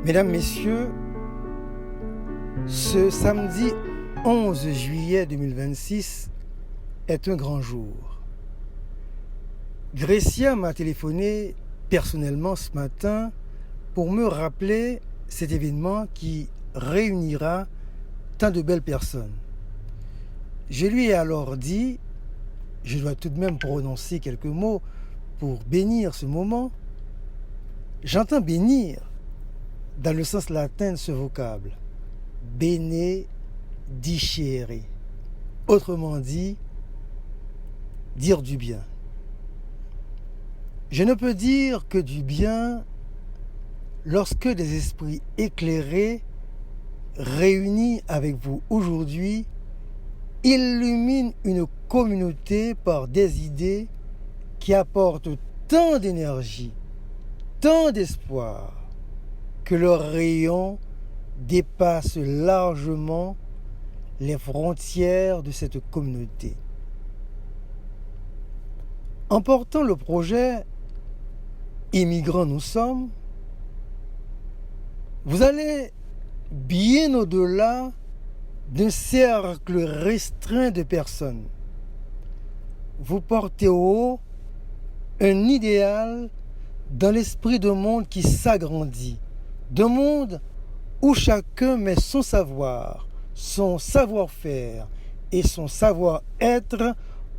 Mesdames, Messieurs, ce samedi 11 juillet 2026 est un grand jour. Grécia m'a téléphoné personnellement ce matin pour me rappeler cet événement qui réunira tant de belles personnes. Je lui ai alors dit, je dois tout de même prononcer quelques mots pour bénir ce moment. J'entends bénir dans le sens latin de ce vocable, benedicere, autrement dit, dire du bien. Je ne peux dire que du bien lorsque des esprits éclairés réunis avec vous aujourd'hui illuminent une communauté par des idées qui apportent tant d'énergie, tant d'espoir, que leurs rayons dépassent largement les frontières de cette communauté. En portant le projet Immigrants nous sommes, vous allez bien au-delà d'un cercle restreint de personnes. Vous portez au haut un idéal dans l'esprit d'un monde qui s'agrandit, d'un monde où chacun met son savoir, son savoir-faire et son savoir-être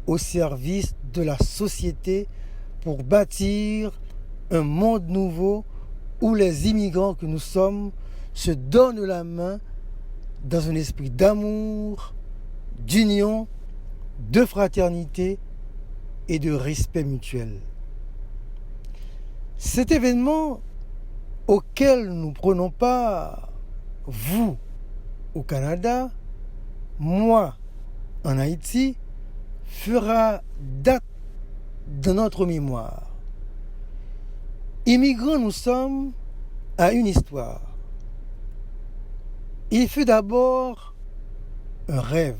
au service de la société pour bâtir un monde nouveau où les immigrants que nous sommes se donnent la main dans un esprit d'amour, d'union, de fraternité et de respect mutuel. Cet événement auquel nous prenons part, vous au Canada, moi en Haïti, fera date dans notre mémoire. Immigrants nous sommes à une histoire. Il fut d'abord un rêve.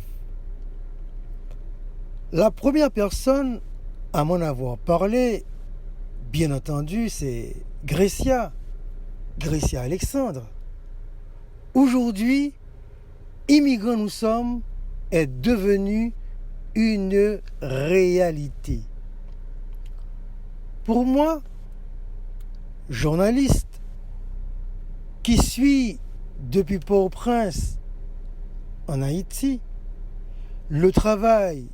La première personne à m'en avoir parlé, bien entendu, c'est Grécia Alexandre. Aujourd'hui, Immigrants nous sommes est devenu une réalité. Pour moi, journaliste qui suis depuis Port-au-Prince en Haïti le travail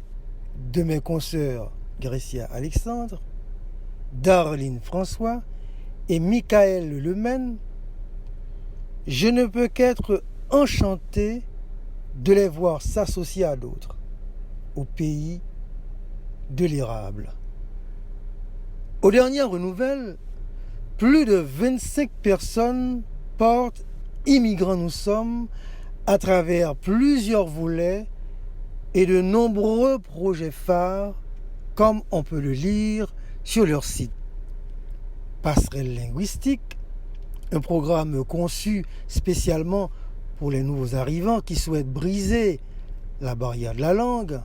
de mes consoeurs Grécia Alexandre, Darline François et Michael Lemaine, je ne peux qu'être enchanté de les voir s'associer à d'autres au pays de l'érable. Aux dernières nouvelles, plus de 25 personnes portent Immigrants nous sommes à travers plusieurs volets et de nombreux projets phares, comme on peut le lire sur leur site. Passerelle linguistique, un programme conçu spécialement pour les nouveaux arrivants qui souhaitent briser la barrière de la langue,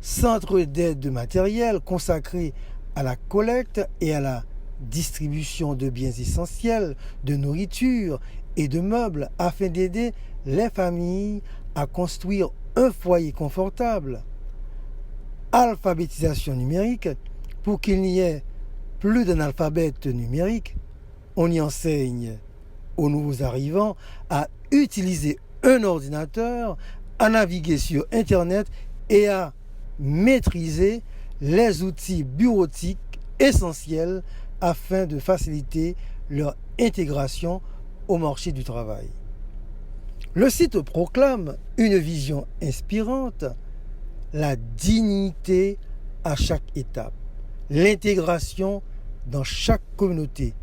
centre d'aide de matériel consacré à la collecte et à la distribution de biens essentiels, de nourriture et de meubles afin d'aider les familles à construire un foyer confortable. Alphabétisation numérique pour qu'il n'y ait plus d'analphabètes numériques. On y enseigne aux nouveaux arrivants à utiliser un ordinateur, à naviguer sur Internet et à maîtriser les outils bureautiques essentiels afin de faciliter leur intégration au marché du travail. Le site proclame une vision inspirante, la dignité à chaque étape, l'intégration dans chaque communauté.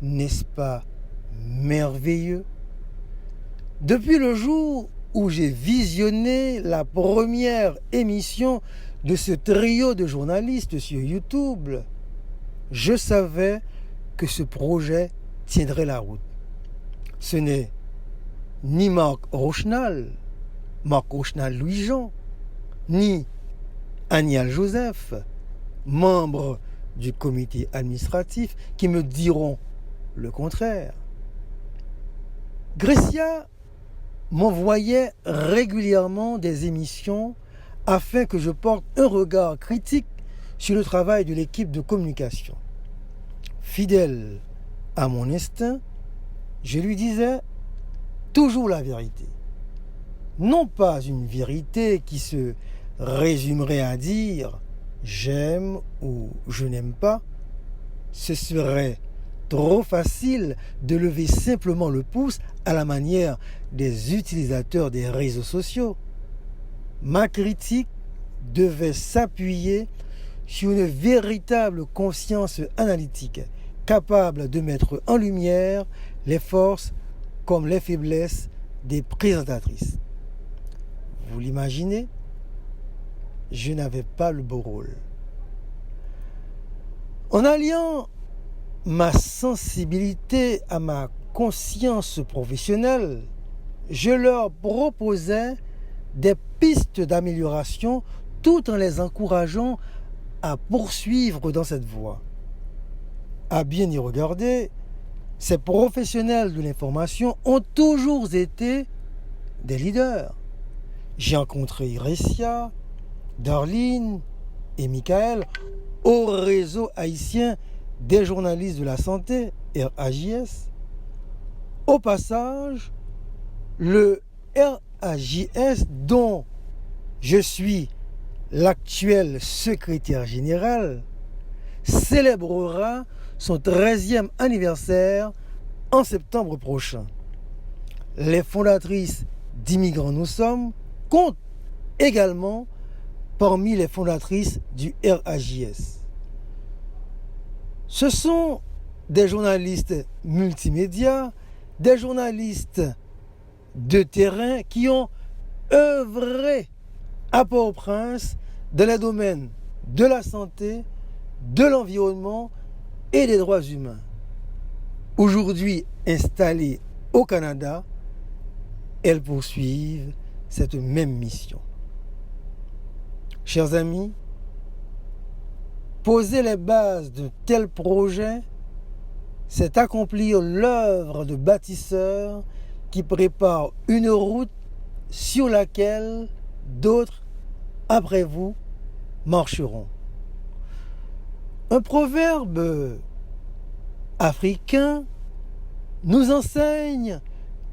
N'est-ce pas merveilleux? Depuis le jour où j'ai visionné la première émission de ce trio de journalistes sur YouTube, je savais que ce projet tiendrait la route. Ce n'est ni Marc Rochenal Louis-Jean, ni Agnal Joseph, membres du comité administratif, qui me diront le contraire. Grécia m'envoyait régulièrement des émissions afin que je porte un regard critique sur le travail de l'équipe de communication. Fidèle à mon instinct, je lui disais toujours la vérité. Non pas une vérité qui se résumerait à dire j'aime ou je n'aime pas. Ce serait trop facile de lever simplement le pouce à la manière des utilisateurs des réseaux sociaux. Ma critique devait s'appuyer sur une véritable conscience analytique, capable de mettre en lumière les forces comme les faiblesses des présentatrices. Vous l'imaginez? Je n'avais pas le beau rôle. En alliant ma sensibilité à ma conscience professionnelle, je leur proposais des pistes d'amélioration tout en les encourageant à poursuivre dans cette voie. À bien y regarder, ces professionnels de l'information ont toujours été des leaders. J'ai rencontré Grécia, Darline et Michael au réseau haïtien des journalistes de la santé, RAJS. Au passage, le RAJS, dont je suis l'actuel secrétaire général, célébrera son 13e anniversaire en septembre prochain. Les fondatrices d'Immigrants Nous Sommes comptent également parmi les fondatrices du RAJS. Ce sont des journalistes multimédia, des journalistes de terrain qui ont œuvré à Port-au-Prince dans les domaines de la santé, de l'environnement et des droits humains. Aujourd'hui installées au Canada, elles poursuivent cette même mission. Chers amis, poser les bases de tels projets, c'est accomplir l'œuvre de bâtisseur qui prépare une route sur laquelle d'autres, après vous, marcheront. Un proverbe africain nous enseigne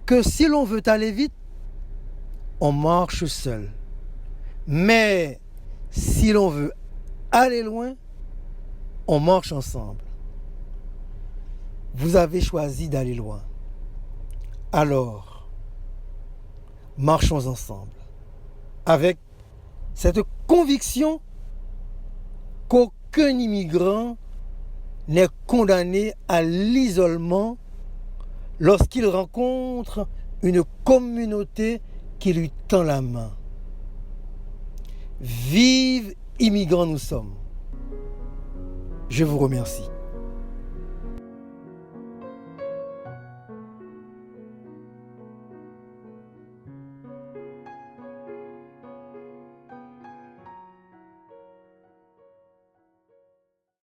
que si l'on veut aller vite, on marche seul. Mais si l'on veut aller loin, on marche ensemble. Vous avez choisi d'aller loin. Alors, marchons ensemble. Avec cette conviction qu'aucun immigrant n'est condamné à l'isolement lorsqu'il rencontre une communauté qui lui tend la main. Vive Immigrants Nous Sommes. Je vous remercie.